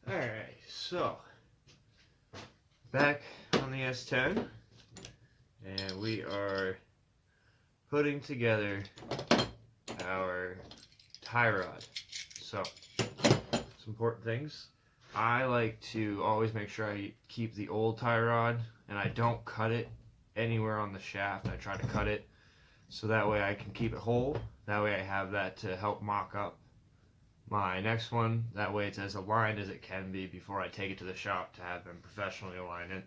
Alright, so back on the S10, and we are putting together our tie rod. So, some important things. I like to always make sure I keep the old tie rod and I don't cut it anywhere on the shaft. I try to cut it so that way I can keep it whole. That way I have that to help mock up my next one. That way it's as aligned as it can be before I take it to the shop to have them professionally align it.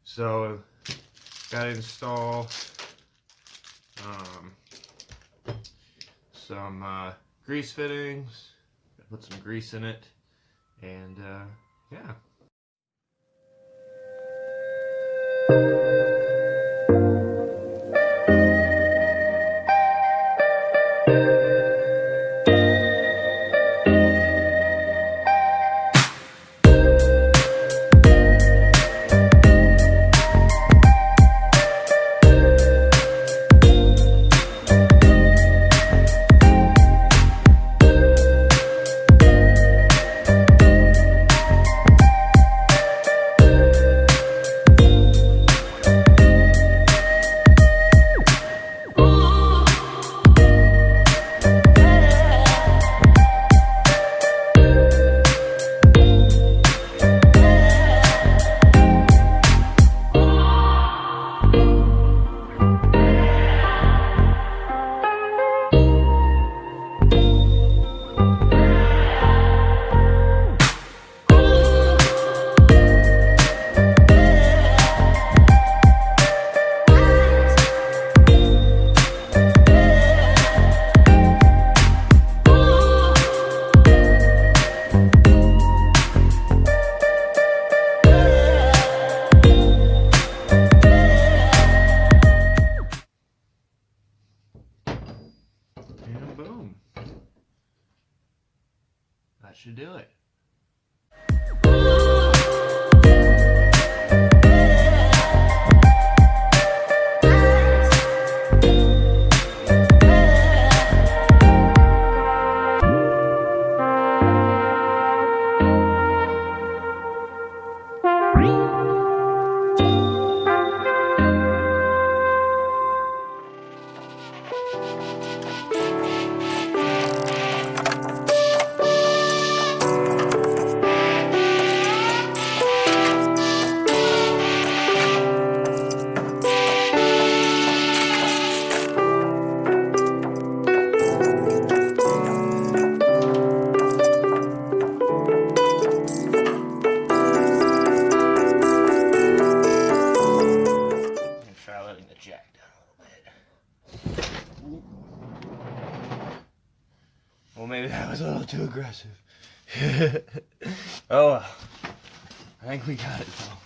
So, gotta install some grease fittings, put some grease in it, and yeah. And boom. That should do it. Well, maybe that was a little too aggressive. Oh well. I think we got it though.